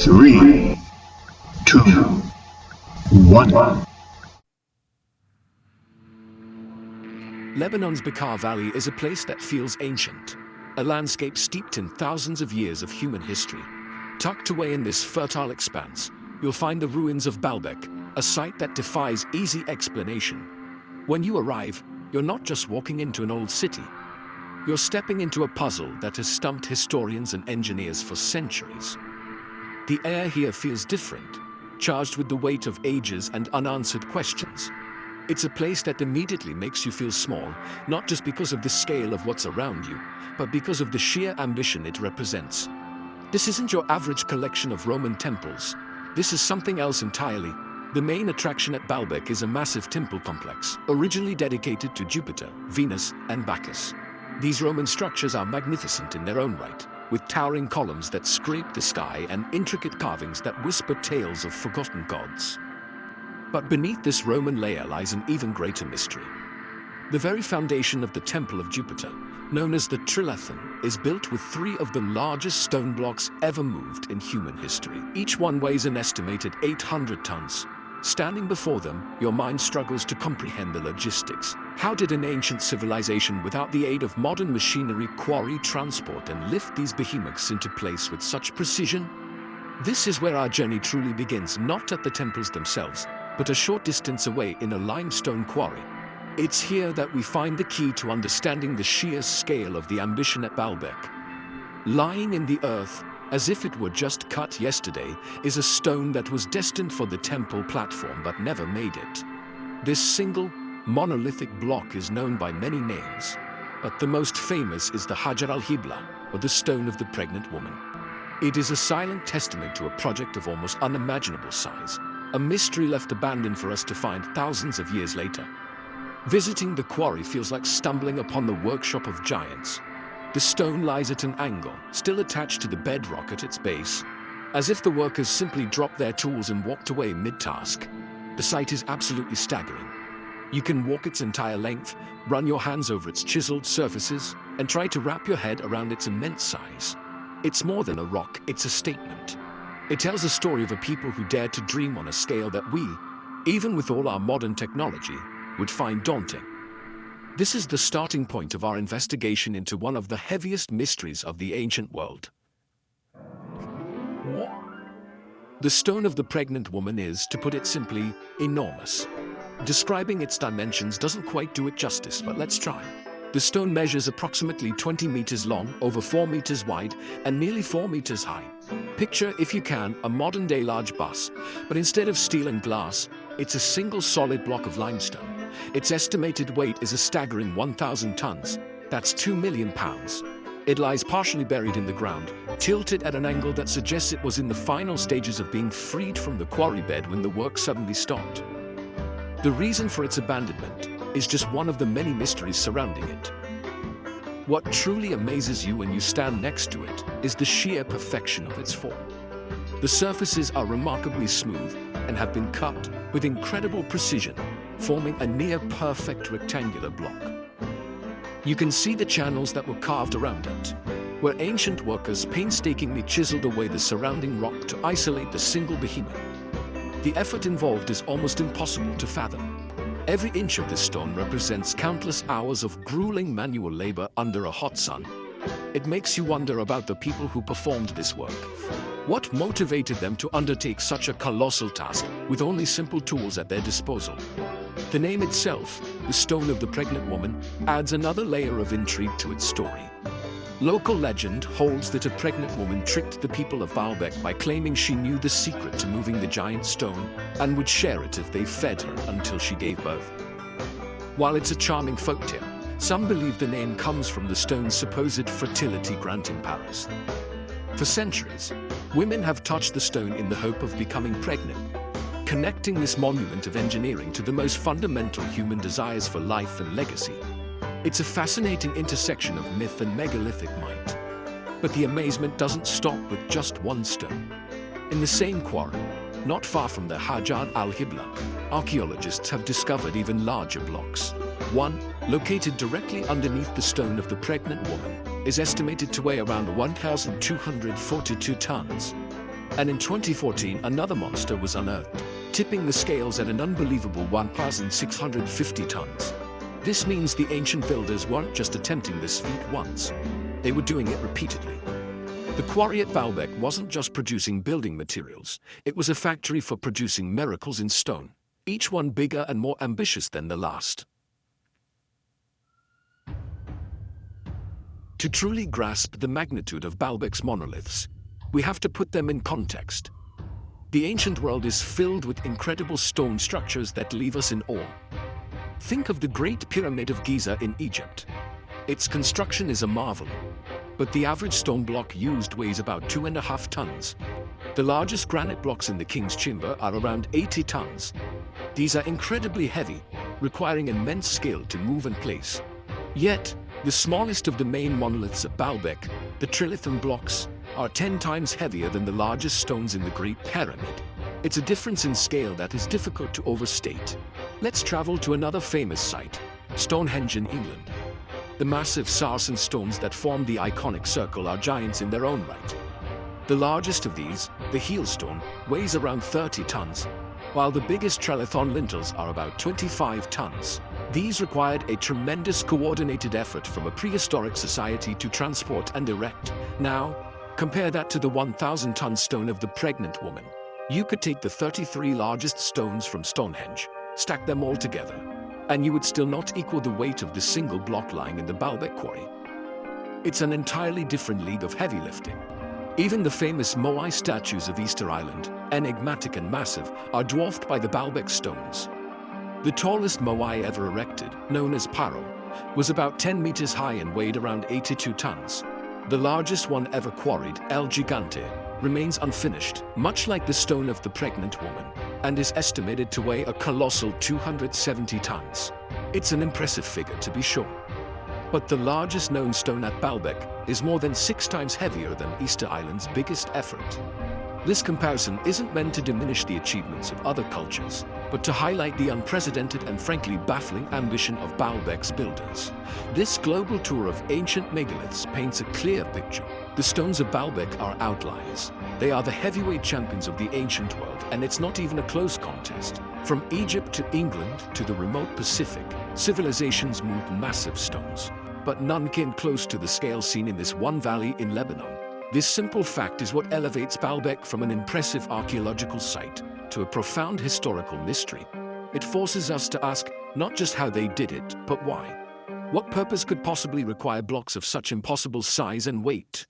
3, 2, 1. Lebanon's Bekaa Valley is a place that feels ancient, a landscape steeped in thousands of years of human history. Tucked away in this fertile expanse, you'll find the ruins of Baalbek, a site that defies easy explanation. When you arrive, you're not just walking into an old city. You're stepping into a puzzle that has stumped historians and engineers for centuries. The air here feels different, charged with the weight of ages and unanswered questions. It's a place that immediately makes you feel small, not just because of the scale of what's around you, but because of the sheer ambition it represents. This isn't your average collection of Roman temples. This is something else entirely. The main attraction at Baalbek is a massive temple complex, originally dedicated to Jupiter, Venus, and Bacchus. These Roman structures are magnificent in their own right, with towering columns that scrape the sky and intricate carvings that whisper tales of forgotten gods. But beneath this Roman layer lies an even greater mystery. The very foundation of the Temple of Jupiter, known as the Trilithon, is built with 3 of the largest stone blocks ever moved in human history. Each one weighs an estimated 800 tons. Standing before them, your mind struggles to comprehend the logistics. How did an ancient civilization without the aid of modern machinery quarry, transport, and lift these behemoths into place with such precision? This is where our journey truly begins, not at the temples themselves, but a short distance away in a limestone quarry. It's here that we find the key to understanding the sheer scale of the ambition at Baalbek. Lying in the earth, as if it were just cut yesterday, is a stone that was destined for the temple platform but never made it. This single, monolithic block is known by many names, but the most famous is the Hajar al-Hibla, or the Stone of the Pregnant Woman. It is a silent testament to a project of almost unimaginable size, a mystery left abandoned for us to find thousands of years later. Visiting the quarry feels like stumbling upon the workshop of giants. The stone lies at an angle, still attached to the bedrock at its base, as if the workers simply dropped their tools and walked away mid-task. The sight is absolutely staggering. You can walk its entire length, run your hands over its chiseled surfaces, and try to wrap your head around its immense size. It's more than a rock, it's a statement. It tells a story of a people who dared to dream on a scale that we, even with all our modern technology, would find daunting. This is the starting point of our investigation into one of the heaviest mysteries of the ancient world. The Stone of the Pregnant Woman is, to put it simply, enormous. Describing its dimensions doesn't quite do it justice, but let's try. The stone measures approximately 20 meters long, over 4 meters wide, and nearly 4 meters high. Picture, if you can, a modern-day large bus, but instead of steel and glass, it's a single solid block of limestone. Its estimated weight is a staggering 1,000 tons. That's 2 million pounds. It lies partially buried in the ground, tilted at an angle that suggests it was in the final stages of being freed from the quarry bed when the work suddenly stopped. The reason for its abandonment is just one of the many mysteries surrounding it. What truly amazes you when you stand next to it is the sheer perfection of its form. The surfaces are remarkably smooth and have been cut with incredible precision, forming a near-perfect rectangular block. You can see the channels that were carved around it, where ancient workers painstakingly chiseled away the surrounding rock to isolate the single behemoth. The effort involved is almost impossible to fathom. Every inch of this stone represents countless hours of grueling manual labor under a hot sun. It makes you wonder about the people who performed this work. What motivated them to undertake such a colossal task with only simple tools at their disposal? The name itself, the Stone of the Pregnant Woman, adds another layer of intrigue to its story. Local legend holds that a pregnant woman tricked the people of Baalbek by claiming she knew the secret to moving the giant stone and would share it if they fed her until she gave birth. While it's a charming folktale, some believe the name comes from the stone's supposed fertility-granting powers. For centuries, women have touched the stone in the hope of becoming pregnant, connecting this monument of engineering to the most fundamental human desires for life and legacy. It's a fascinating intersection of myth and megalithic might. But the amazement doesn't stop with just one stone. In the same quarry, not far from the Hajar al-Hibla, archaeologists have discovered even larger blocks. One, located directly underneath the Stone of the Pregnant Woman, is estimated to weigh around 1,242 tons. And in 2014, another monster was unearthed, tipping the scales at an unbelievable 1,650 tons. This means the ancient builders weren't just attempting this feat once, they were doing it repeatedly. The quarry at Baalbek wasn't just producing building materials, it was a factory for producing miracles in stone, each one bigger and more ambitious than the last. To truly grasp the magnitude of Baalbek's monoliths, we have to put them in context. The ancient world is filled with incredible stone structures that leave us in awe. Think of the Great Pyramid of Giza in Egypt. Its construction is a marvel, but the average stone block used weighs about 2.5 tons. The largest granite blocks in the King's Chamber are around 80 tons. These are incredibly heavy, requiring immense skill to move and place. Yet, the smallest of the main monoliths at Baalbek, the Trilithon blocks, are 10 times heavier than the largest stones in the Great Pyramid. It's a difference in scale that is difficult to overstate. Let's travel to another famous site, Stonehenge in England. The massive Sarsen stones that form the iconic circle are giants in their own right. The largest of these, the heel stone, weighs around 30 tons, while the biggest Trilithon lintels are about 25 tons. These required a tremendous coordinated effort from a prehistoric society to transport and erect. Now, compare that to the 1,000-ton stone of the pregnant woman. You could take the 33 largest stones from Stonehenge, stack them all together, and you would still not equal the weight of the single block lying in the Baalbek quarry. It's an entirely different league of heavy lifting. Even the famous Moai statues of Easter Island, enigmatic and massive, are dwarfed by the Baalbek stones. The tallest Moai ever erected, known as Paro, was about 10 meters high and weighed around 82 tons. The largest one ever quarried, El Gigante, remains unfinished, much like the stone of the pregnant woman, and is estimated to weigh a colossal 270 tons. It's an impressive figure, to be sure. But the largest known stone at Baalbek is more than 6 times heavier than Easter Island's biggest effort. This comparison isn't meant to diminish the achievements of other cultures, but to highlight the unprecedented and frankly baffling ambition of Baalbek's builders. This global tour of ancient megaliths paints a clear picture. The stones of Baalbek are outliers. They are the heavyweight champions of the ancient world, and it's not even a close contest. From Egypt to England to the remote Pacific, civilizations moved massive stones. But none came close to the scale seen in this one valley in Lebanon. This simple fact is what elevates Baalbek from an impressive archaeological site to a profound historical mystery. It forces us to ask not just how they did it, but why. What purpose could possibly require blocks of such impossible size and weight?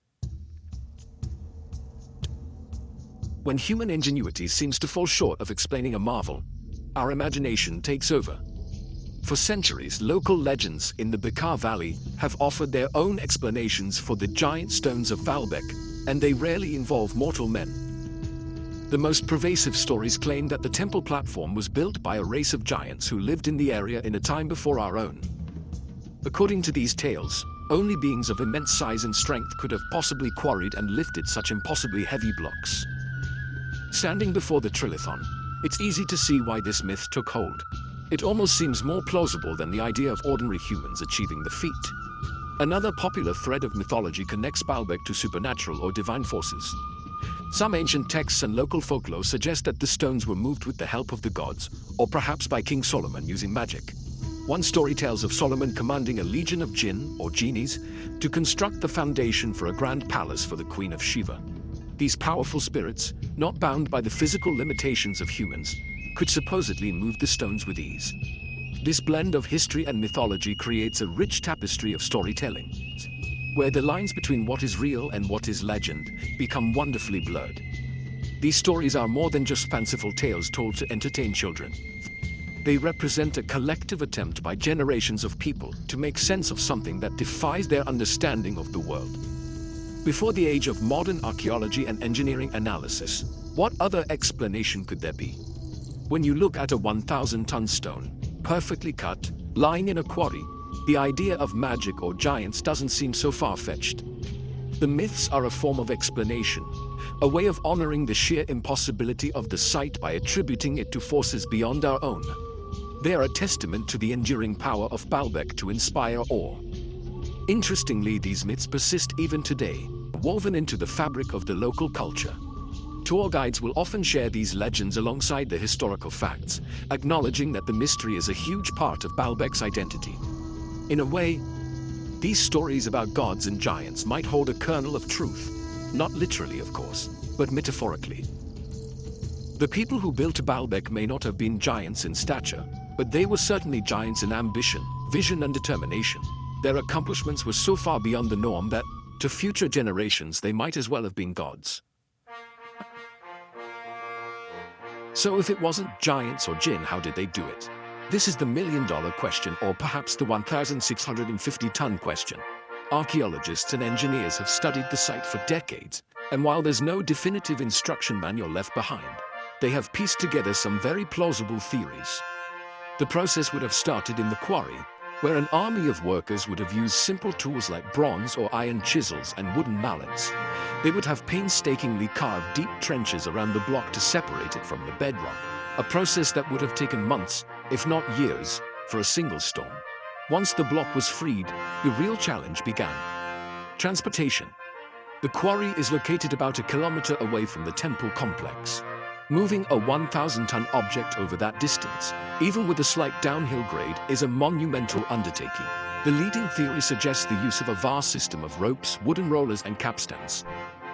When human ingenuity seems to fall short of explaining a marvel, our imagination takes over. For centuries, local legends in the Bekaa Valley have offered their own explanations for the giant stones of Baalbek, and they rarely involve mortal men. The most pervasive stories claim that the temple platform was built by a race of giants who lived in the area in a time before our own. According to these tales, only beings of immense size and strength could have possibly quarried and lifted such impossibly heavy blocks. Standing before the Trilithon, it's easy to see why this myth took hold. It almost seems more plausible than the idea of ordinary humans achieving the feat. Another popular thread of mythology connects Baalbek to supernatural or divine forces. Some ancient texts and local folklore suggest that the stones were moved with the help of the gods, or perhaps by King Solomon using magic. One story tells of Solomon commanding a legion of jinn, or genies, to construct the foundation for a grand palace for the Queen of Sheba. These powerful spirits, not bound by the physical limitations of humans, could supposedly move the stones with ease. This blend of history and mythology creates a rich tapestry of storytelling, where the lines between what is real and what is legend become wonderfully blurred. These stories are more than just fanciful tales told to entertain children. They represent a collective attempt by generations of people to make sense of something that defies their understanding of the world. Before the age of modern archaeology and engineering analysis, what other explanation could there be? When you look at a 1,000-ton stone, perfectly cut, lying in a quarry, the idea of magic or giants doesn't seem so far-fetched. The myths are a form of explanation, a way of honoring the sheer impossibility of the site by attributing it to forces beyond our own. They are a testament to the enduring power of Baalbek to inspire awe. Interestingly, these myths persist even today, woven into the fabric of the local culture. Tour guides will often share these legends alongside the historical facts, acknowledging that the mystery is a huge part of Baalbek's identity. In a way, these stories about gods and giants might hold a kernel of truth, not literally of course, but metaphorically. The people who built Baalbek may not have been giants in stature, but they were certainly giants in ambition, vision and determination. Their accomplishments were so far beyond the norm that, to future generations, they might as well have been gods. So if it wasn't giants or jinn, how did they do it? This is the million-dollar question, or perhaps the 1,650-ton question. Archaeologists and engineers have studied the site for decades, and while there's no definitive instruction manual left behind, they have pieced together some very plausible theories. The process would have started in the quarry, where an army of workers would have used simple tools like bronze or iron chisels and wooden mallets. They would have painstakingly carved deep trenches around the block to separate it from the bedrock, a process that would have taken months, if not years, for a single stone. Once the block was freed, the real challenge began. Transportation. The quarry is located about a kilometer away from the temple complex. Moving a 1,000-ton object over that distance, even with a slight downhill grade, is a monumental undertaking. The leading theory suggests the use of a vast system of ropes, wooden rollers and capstans.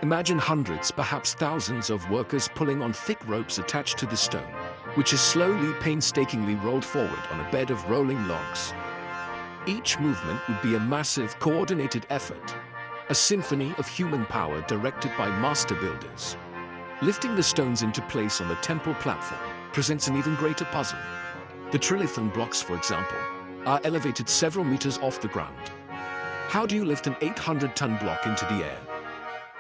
Imagine hundreds, perhaps thousands of workers pulling on thick ropes attached to the stone, which is slowly, painstakingly rolled forward on a bed of rolling logs. Each movement would be a massive, coordinated effort, a symphony of human power directed by master builders. Lifting the stones into place on the temple platform presents an even greater puzzle. The Trilithon blocks, for example, are elevated several meters off the ground. How do you lift an 800-ton block into the air?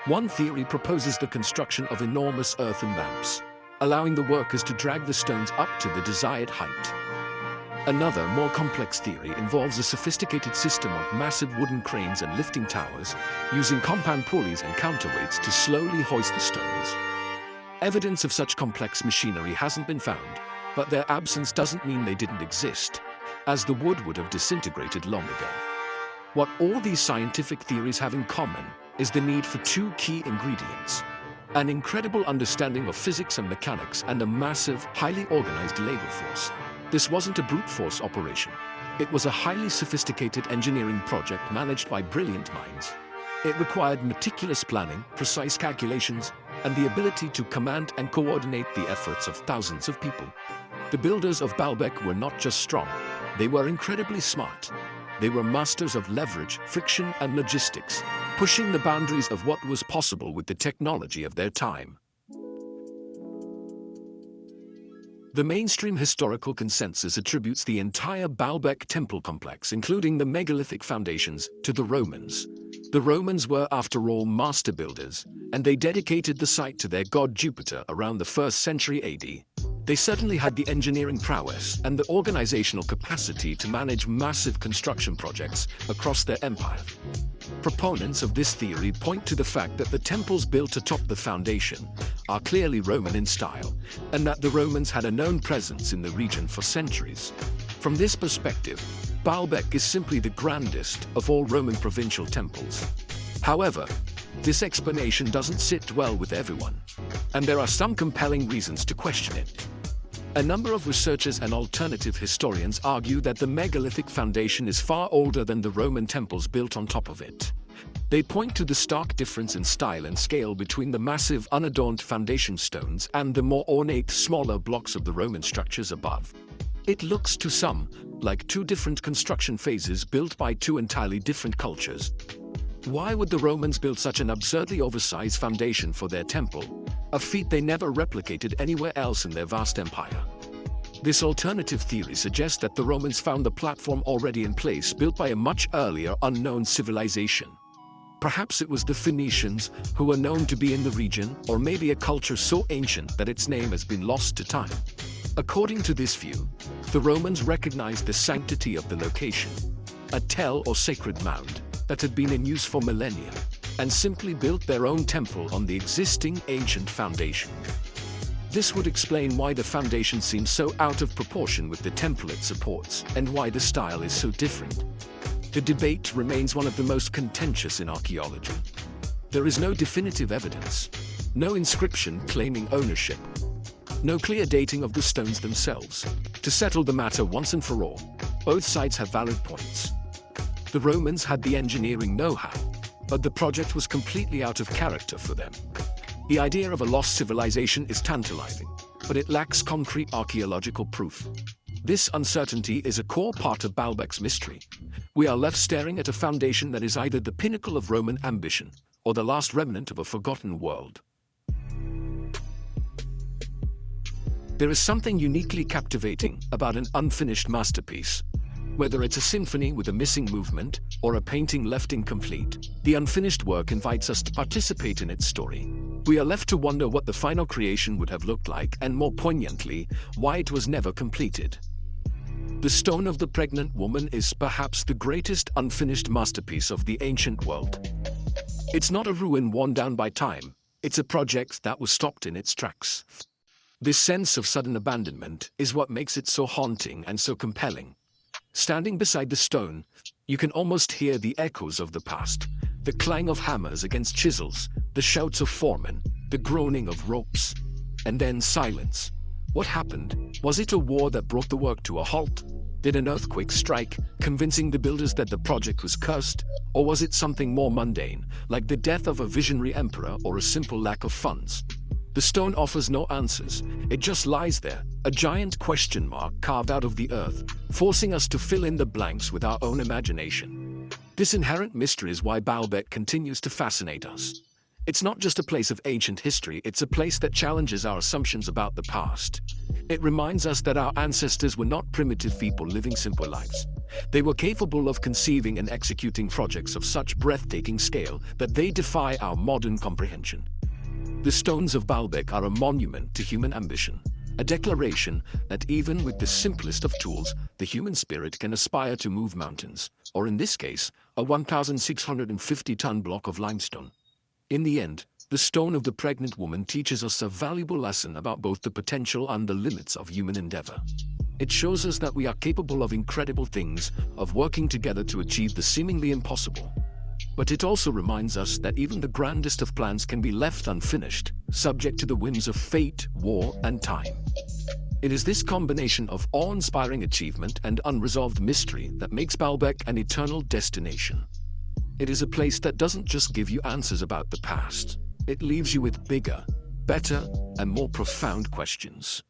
One theory proposes the construction of enormous earthen ramps, allowing the workers to drag the stones up to the desired height. Another, more complex theory involves a sophisticated system of massive wooden cranes and lifting towers, using compound pulleys and counterweights to slowly hoist the stones. Evidence of such complex machinery hasn't been found, but their absence doesn't mean they didn't exist, as the wood would have disintegrated long ago. What all these scientific theories have in common is the need for two key ingredients: an incredible understanding of physics and mechanics and a massive, highly organized labor force. This wasn't a brute force operation. It was a highly sophisticated engineering project managed by brilliant minds. It required meticulous planning, precise calculations, and the ability to command and coordinate the efforts of thousands of people. The builders of Baalbek were not just strong, they were incredibly smart. They were masters of leverage, friction, and logistics, pushing the boundaries of what was possible with the technology of their time. The mainstream historical consensus attributes the entire Baalbek temple complex, including the megalithic foundations, to the Romans. The Romans were, after all, master builders, and they dedicated the site to their god Jupiter around the 1st century AD. They certainly had the engineering prowess and the organizational capacity to manage massive construction projects across their empire. Proponents of this theory point to the fact that the temples built atop the foundation are clearly Roman in style, and that the Romans had a known presence in the region for centuries. From this perspective, Baalbek is simply the grandest of all Roman provincial temples. However, this explanation doesn't sit well with everyone, and there are some compelling reasons to question it. A number of researchers and alternative historians argue that the megalithic foundation is far older than the Roman temples built on top of it. They point to the stark difference in style and scale between the massive, unadorned foundation stones and the more ornate, smaller blocks of the Roman structures above. It looks to some like two different construction phases built by two entirely different cultures. Why would the Romans build such an absurdly oversized foundation for their temple, a feat they never replicated anywhere else in their vast empire? This alternative theory suggests that the Romans found the platform already in place, built by a much earlier, unknown civilization. Perhaps it was the Phoenicians, who were known to be in the region, or maybe a culture so ancient that its name has been lost to time. According to this view, the Romans recognized the sanctity of the location, a tell or sacred mound that had been in use for millennia, and simply built their own temple on the existing ancient foundation. This would explain why the foundation seems so out of proportion with the temple it supports, and why the style is so different. The debate remains one of the most contentious in archaeology. There is no definitive evidence, No inscription claiming ownership. No clear dating of the stones themselves. To settle the matter once and for all, both sides have valid points. The Romans had the engineering know-how, but the project was completely out of character for them. The idea of a lost civilization is tantalizing, but it lacks concrete archaeological proof. This uncertainty is a core part of Baalbek's mystery. We are left staring at a foundation that is either the pinnacle of Roman ambition or the last remnant of a forgotten world. There is something uniquely captivating about an unfinished masterpiece. Whether it's a symphony with a missing movement or a painting left incomplete, the unfinished work invites us to participate in its story. We are left to wonder what the final creation would have looked like and, more poignantly, why it was never completed. The Stone of the Pregnant Woman is perhaps the greatest unfinished masterpiece of the ancient world. It's not a ruin worn down by time, it's a project that was stopped in its tracks. This sense of sudden abandonment is what makes it so haunting and so compelling. Standing beside the stone, you can almost hear the echoes of the past, the clang of hammers against chisels, the shouts of foremen, the groaning of ropes, and then silence. What happened? Was it a war that brought the work to a halt? Did an earthquake strike, convincing the builders that the project was cursed? Or was it something more mundane, like the death of a visionary emperor or a simple lack of funds? The stone offers no answers. It just lies there, a giant question mark carved out of the earth, forcing us to fill in the blanks with our own imagination. This inherent mystery is why Baalbek continues to fascinate us. It's not just a place of ancient history, it's a place that challenges our assumptions about the past. It reminds us that our ancestors were not primitive people living simple lives. They were capable of conceiving and executing projects of such breathtaking scale that they defy our modern comprehension. The stones of Baalbek are a monument to human ambition, a declaration that even with the simplest of tools, the human spirit can aspire to move mountains, or in this case, a 1,650-ton block of limestone. In the end, the Stone of the Pregnant Woman teaches us a valuable lesson about both the potential and the limits of human endeavor. It shows us that we are capable of incredible things, of working together to achieve the seemingly impossible. But it also reminds us that even the grandest of plans can be left unfinished, subject to the whims of fate, war, and time. It is this combination of awe-inspiring achievement and unresolved mystery that makes Baalbek an eternal destination. It is a place that doesn't just give you answers about the past. It leaves you with bigger, better, and more profound questions.